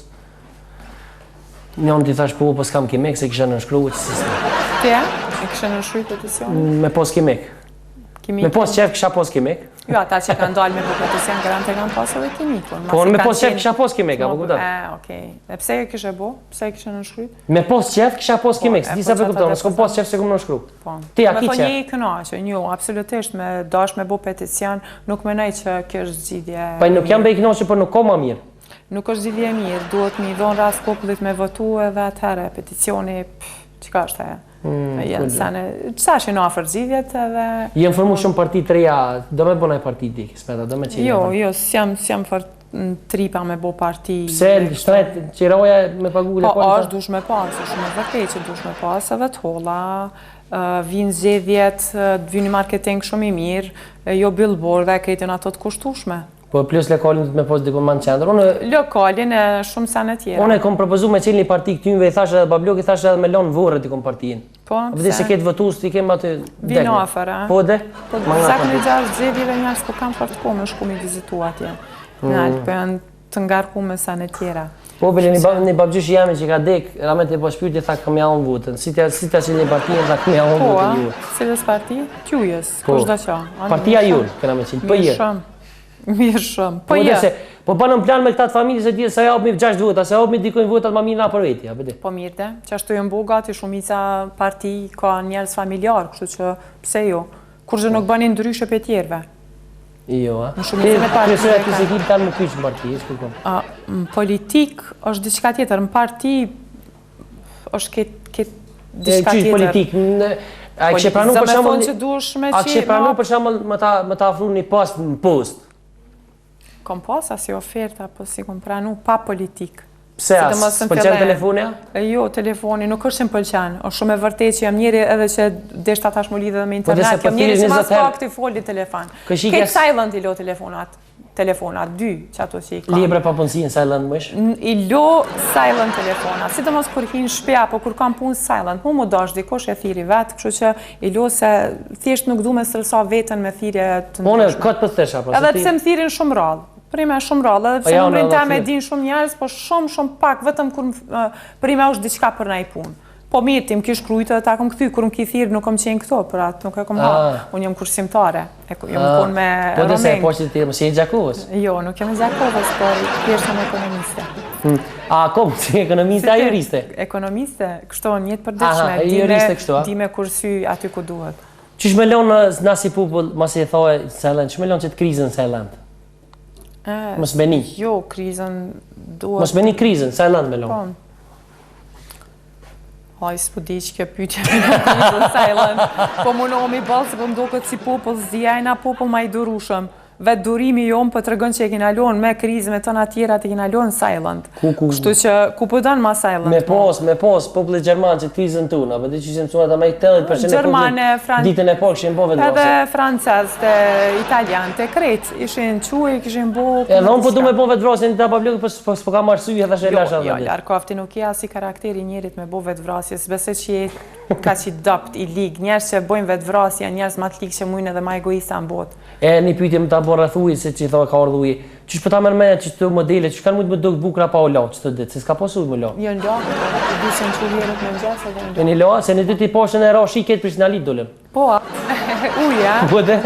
Njën t'i thash po s'kam kimek, se kisha nënshkru që sistem. Tje? E kisha nënshkru peticion? Me pos kimek. Me pos qef kisha pos kimek. Jo, ata që kanë dalë me po peticion, garante kanë pas edhe kimikun. Po, me pos qef kisha pos kimek, apo kuptat? Okej. E pse e kishe bo? Pse e kishe nënshkryt? Me pos qef kisha pos kimek, si disa për kuptat, s'kom pos qef se kom nënshkru. Ti, a ki qef? Me thonë një i kënaqë, jo, absolutisht, me dash me bo peticion, nuk menaj që kjo është zgjidhje... Pa nuk jam be i kënaqë, por nuk ko ma mirë. Nuk është zgjidhje mirë, duhet mi dhonë rast popullit me votu edhe atëherë, peticioni, qka është aja? Qësa është në afer zgjidhjet edhe... Jem formu shumë parti të reja, do me bonaj parti dik, speta, do me qenja. Jo, s'jam tripa me bo parti... Pse, shtret, qiroja me pagu le Po, është dush me pas, është shumë vërtet që dush me pas edhe të holla, vinë zgjedhjet, vinë marketing shumë i mirë, jo billboard dhe kejtën ato të kushtushme. Po plus lokalin do të më pos diku më në qendër. Lokalin e shumë sene tjera. Unë kom propozuar me qenë një parti këtyve, i thash edhe babloki, thash edhe me lon vorret i kom partinë. Po. Vëdi se ketë votues ti kem aty. Vino afër, a? Po dhe. Po zakonisht xhevive njerëz po kanë për të kohë më shku me vizitu atje. Në Alpë po janë të ngarkuar me sene tjera. Po bile një babgjysh jemi që ka dek, ramet e po shpyrti tha kam javën votën. Si ta që një partinë tha kam javën votën ju. Po, cilës parti? Qujës, kush do qa? Partia jur, këna me qenë, po je. Mirë shumë, po je. Po banëm plan me këta të familje se djetë se japëmi 6 vota, se japëmi dikojnë votat ma mirë na për vetja, bëdi. Po mirë dhe, që ashtu jënë bu gati shumica parti ka njerës familjarë, kështu që pse jo, kur që nuk bënin ndryshe për tjerve. Jo, a? Në shumicën e parti. Kërësore të se kimë tanë më kyqë në parti, e shkukon. Në politik është diçka tjetër, në parti është këtë diçka tjetër. Politik, a kështë pranu për shambull, më ta afru një post në post? Kom pas asi oferta, po si kom pranu pa politik. Pse as, pëlqen telefonja? Jo, telefoni nuk është që më pëlqen. O shumë e vërtet që jam njeri edhe që deshta tash më lidhe dhe me internet, jam njeri që mas pak të foli telefon. Këtë silent i lo telefonat, 2 që ato që i ka. Libre pa punësi në silent mësh? I lo silent telefonat, si të mos kur hinë shpja, po kur kam punë silent, mu dash dikosh e thiri vetë, kështu që i lo se thjesht nuk du me sëllësa vetën me thirje të ndryshme. Këtë për thesha, edhe pse më thirin shumë rallë. Prime shumë rallë, edhe pse numrin ta me din shumë njerëz, po shumë pak, vetëm kur prime është diçka për na i punë. Po mirë, ti më kish krujtë edhe ta kom këthy, kur më ki thirë nuk kom qenë këto, për atë nuk e kom ha. Unë jam kursimtare, jam punë me Romen. Po dhe se po që ti më si e Gjakovës? Jo, nuk jam e Gjakovës, por thjesht jam ekonomiste. A, kom, si ekonomiste a juriste? Ekonomiste, kështu një jetë përditshme, di me kursy aty ku duhet. Qysh me lonë nasi popull, mas e thoi Sajland, qysh me lonë që të krizën Sajland? Mos beni. Jo, krizën duhet. Mos beni krizën, Sajland me lonë. Haj, s'po di që kjo pyetje me në krizën Sajland. Po më nomi balë se po mdo këtë si popull, zdijajna popull ma i durushëm. Vetë durimi jomë për të regën që e kina lonë me krizë, me tëna tjera të kina lonë Sajland. Kështu që ku pëdën ma Sajland? Me pos, popullet Gjerman që të krizën tuna, për di që që mësuat ama i 80% e popullet ditën e po këshin bo vetë vrasje. Edhe francez, të italian, të krejt, ishin quj, kishin bo... E në unë po du me bo vetë vrasje, në të pabluk, për s'po ka marsuj, edhe shë lasha. Jo, Larkofti nuk ja si karakteri njerit me bo vetë vrasje, s'bese që ka që dopt i lig, njerës që bojnë vetë vrasje, njerës ma të lig që mujnë edhe ma egoista në botë. E një pyetje më ta bo rrethuj, se që i thoi ka ardhë ujë. Qysh për ta mërë me që të modele, që kanë mujtë më dogë bukra pa o la, që të ditë, se s'ka posu më la. Jo në la, i di se në që vjerët me gjesë edhe në la. E një la, se në dy t'i poshën e ra shiketë për shinalit dolem. Po, uja. Po dhe,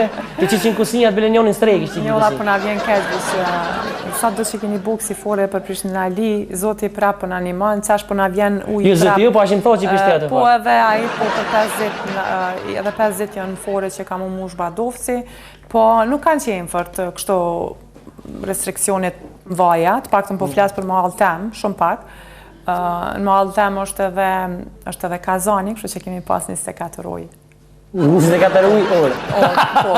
të që në kusinjat bile njonin strejk ishtë që një ola për na vjen kesh, që sa do që keni bukë si fore për Prishnali, zoti prapë për në animan, qash për na vjen ujë prapë. Jo, zoti, jo, po ashim tho që i kështë të po edhe aji, po për 50 janë fore që kam u mush badovci, po nuk kanë qenë fërt kështu restrikcionet vaja, të pak të më po flasë për mahal tem, shumë pak. Në mahal tem është edhe kazani, kështu që kemi pas 24 ujë. 24 ujë orë. Po,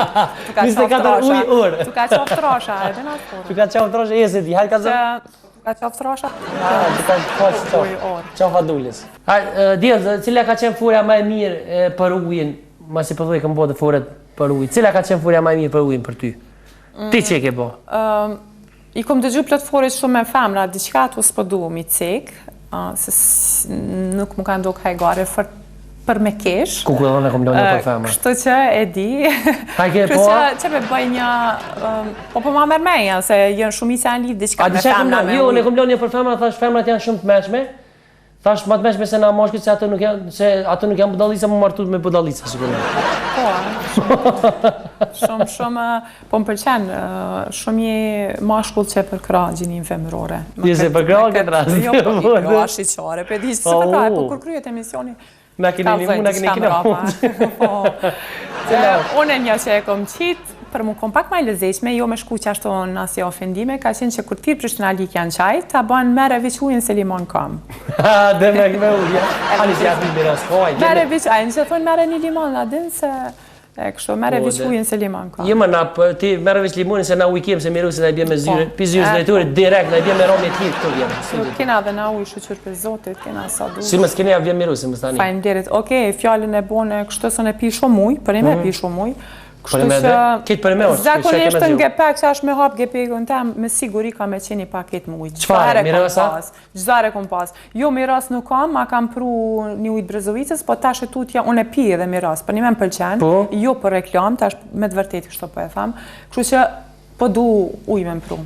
tu ka 24 ujë orë. Tu ka qoftë trosha, edhe në atë Tu ka qoftë trosha, e se ti, hajtë kazan? Tu ka qoftë trosha? Tu ka qoftë qofa dulles. Djelë, cila ka qenë furja ma e mirë për ujën, ma si përdoj këm bote furet për ujë, cila ka qenë furja ma e mirë për ujën për ty? Ti që e ke bo? I kom dëgju plotëforit shumë me femra, diqka tu s'po du mi cek, se nuk më ka ndok hajgare për me kesh. Ku e kom lënje për femra? Kështu që e di. Hajke po? Që me bëj një... Po ma mërmenja, se jënë shumë i se janë lidhë diqka me femra me ujë. Jo, ne kom lënje për femra, thash femrat janë shumë të meshme. Thash ma të meshme se na moshkit, se ato nuk janë budalisa, më martut me budalisa, Po, shumë, po më pëlqen, shumë je mashkull që për kra gjinin femërore. Jese për kra këtë rast? Jo, për i kra shqyqare, për di që se për kra, po kur kryet emisioni, na keni një mu, na keni kina mu. Unë e një që e kom qitë, për mu kom pak maj lëzeqme, jo me shku që ashtu në asje ofendime, ka qenë që kur tirë Prishnalik janë qaj, ta banë mere veç ujën se limon kam. Dhe me ujë, ani që jashtë një bira s'koj. Mere veç, a e në që thonë mere një limon, a din se... E kështu, mere veç ujën se limon kam. Jo më na, ti mere veç limonin se na ujë kemë, se miru se na i bje me zyre, pi zyre drejtore, direkt, na i bje me romi e tjirë këto vjenë. Kena dhe na ujë shuqyr për zotit, kena sa du. Si më s'kene ja vjen miru se më stani. Fajnderit, okej, fjallin e bone, kështu së ne pi shumë ujë, për ime pi shumë ujë, Këtë për me është. Zakonisht në gepek që është me hap gepekun tem, me siguri ka me qeni paket më ujtë. Qfarë, mirasa? Gjzare kom pas. Jo, miras nuk kam, ma kam pru një ujtë Brezovicës, po tash e tutja, unë e pi edhe miras, për një me më pëlqen, jo për reklam, tash me të vërtet kështu po e tham, kështu që po du ujë me më pru.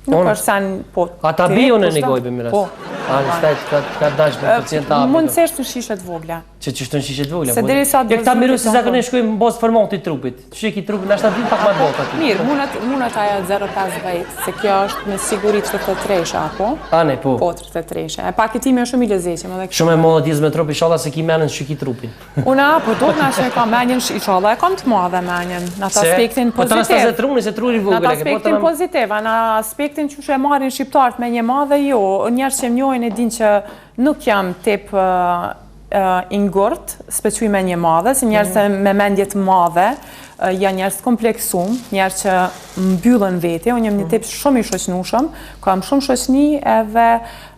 Nuk është sen, po... A ta bi unë e një gojbe miras? Po. A në stajt ka dash me pacient apë? Mundësisht në shishet vogla. Që shtë në shishet vogla? Se deri sa... Këta miru se zakonisht shkojmë në bosë formatit trupit. Që ki trupit, nashta din pak ma të bota ti. Mirë, mundet aja 0,5 se kjo është me siguri 33, apo? A ne, po. Po, 33. E paketimi është shumë i lezeqim. Shumë e modë t'jezë me trup, inshallah se ki menën që ki trupin. Una, po do t'na që e kam menjen, inshallah e kam të madhe menjen. Në atë aspektin pozitiv. Në aspektin që e marrin shqiptarët me një madhe, jo, njerës që mjojnë e din që nuk jam tip ingurt, specuj me një madhe, si njerës me mendjet madhe, janë njerës kompleksum, njerës që mbyllën vete, unë jem një tip shumë i shoqnushëm, kam shumë shoqni edhe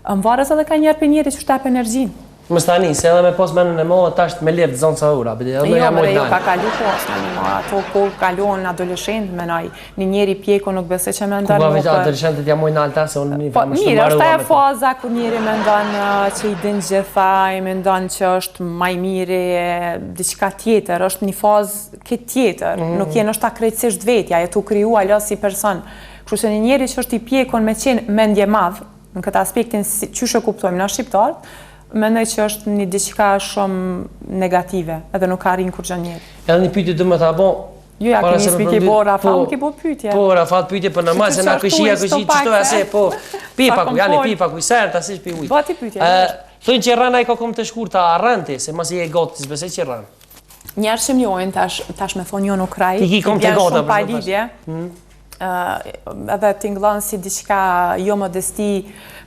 më varës edhe ka njerë për njeri që shtap energjin. Më stani, se edhe me pos menën e mollë, tasht me leftë zonë sa ura. Jo, jo, ka kalu pos, ato po kaluon në adoleshent, menaj, një njeri pjeko nuk besoj që me ndonë... Ku ka adoleshentet jam mojnë alta, se unë një më shumë mirë, është e faza ku njeri me ndonë që i din gjithaj, me ndonë që është maj miri, diqka tjetër, është një fazë këtë tjetër, nuk jenë është ta krejtësisht vetja, e tu kryu alo si person. Kështu që një njeri që është i pjekon me qenë mendje madhë, në këtë aspektin që shë kuptojmë në shqiptarët, mendoj që është një diçka shumë negative, edhe nuk ka rinë kur gjë njerë. Edhe një pyetje do më ta bo. Jo, ja kemi smi ke bo Rafal, ke bo pyetje. Po, Rafal pyetje për normal se na këshia qështu ase po. Pipaku, janë pipaku, sert asish pi ujë. Bati pyetje. Thonë që rana i ka kom të shkurta, a rënti, se mos i e gotë, s'besoj që rën. Njerëz që mjojnë tash me thonë jo nuk kraj. Ti ki kom të gota pa lidhje. Edhe tingëllon si diçka jo modesti.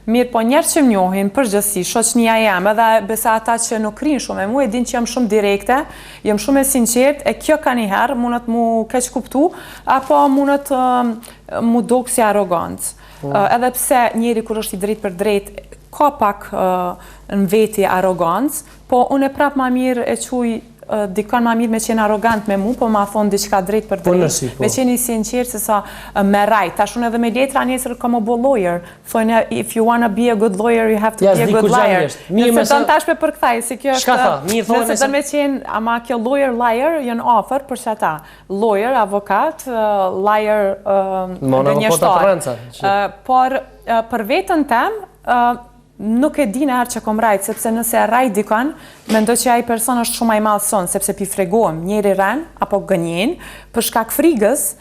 Mirë, po njerë që mnjohin, përgjësi, shoqnia jam, edhe besa ata që nuk rinë shumë, e mu e din që jam shumë direkte, jam shumë e sinqert, e kjo ka njëherë, mundet mu keq kuptu, apo mundet mu dok si arogancë. Edhe pse njeri kur është i drejt për drejt, ka pak në veti arogancë, po unë e prap ma mirë e quj dikon ma mirë me qenë arrogant me mu, po ma thonë diqka drejt për drejt. Me qenë i sinqerë se sa me rajt. Ta shun edhe me letra njësër ka më bo lawyer. Thonë, if you wanna be a good lawyer, you have to be a good liar. Nëse të në tashpe për këthaj, si kjo është... Nëse të me qenë, ama kjo lawyer-liar, jënë offer për që ata. Lawyer, avokat, liar dhe njështar. Por për vetën tem, nuk e di në herë që kom rajt, sepse nëse e rajt dikon, mendoj që ai person është shumë i madh son, sepse pi fregohem, njeri ren, apo gënjen, për shkak frigës,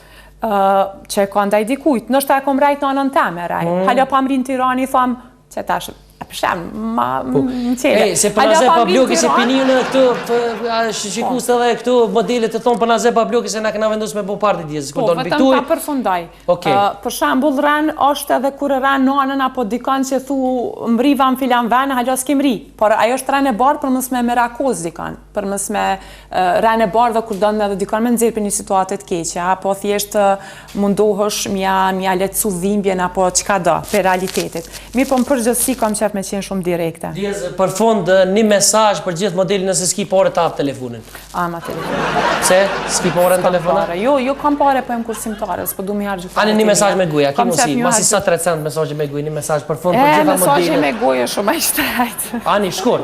që e ka ndaj dikujt. Nështë e kom rajt në anën teme rajt. Halo pa mrinë Tirani, thom, që tash, përshem, ma më qele. Se për Naze Pabloki se piniju në këtu, shikus edhe këtu modelet të thonë për Naze Pabloki se na këna vendus me bo parti djesë. Po, vetëm ta përfundaj. Për shambull ren është edhe kur ren në anën apo dikon që thu mriva në filan ven, halo s'kim ri. Por ajo është ren e barë për mës me merakoz dikon. Për mës me ren e barë dhe kur donë edhe dikon me nëzirë për një situatet keqe. Apo thjesht mundohësh mja letësu dhimbjen apo qka do, për realitetit. Mirë po më përgjësi kom qef me qenë shumë direkte. Djezë, për fund, një mesazh për gjithë modelin nëse s'ki pare të apë telefonin. Ma telefonin. Se? S'ki pare në telefonat? Jo kam pare, po jem kursimtare, s'po du mi harë gjithë. Ani një mesazh me guja, ki musi, masi sa 300 mesazhe me guja, një mesazh për fund për gjitha modelit. Mesazhe me guja shumë e shtrejt. Ani, shkur.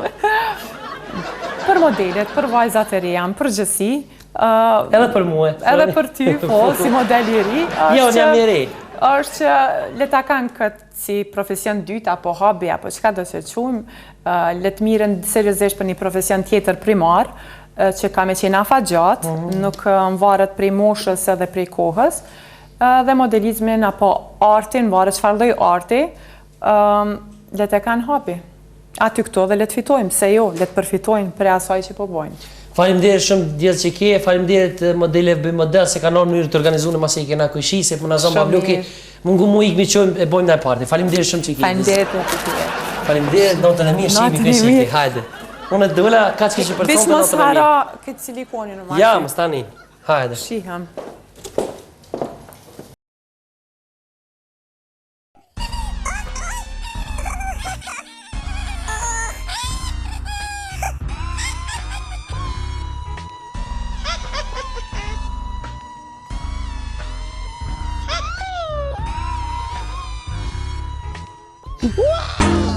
Për modelet, për vajzat e rejam, për gjësi. Edhe për muë. Edhe për ty, po, si model i ri. Jo, një më ri. është që leta kanë këtë si profesion dytë, apo hobby, apo qka do që qujmë, letë miren seriosisht për një profesion tjetër primar, që ka me qenë afa gjatë, nuk më varet prej moshës edhe prej kohës, dhe modelizmin apo artin, varet çfarë lloj arti, letë e kanë hobby. Aty këto dhe letë fitojmë, se jo, letë përfitojmë për asaj që po bojnë. Faleminderit shumë djelë që ke, faleminderit modele bëj model se ka nërë mënyrë të organizuar masi i kena kujshi, se për në zonë Pabloki mungu mu ikmi qojmë e bojmë dhe parti. Faleminderit shumë që ke. Faleminderit për të ke. Faleminderit, notën e mirë, shimi këshiti, hajde. Unë të dëvëla, ka që kështë për tonë, notën e mirë. Bis mos hara këtë silikonin në marë. Ja, më stani, hajde. Shiham. Wow!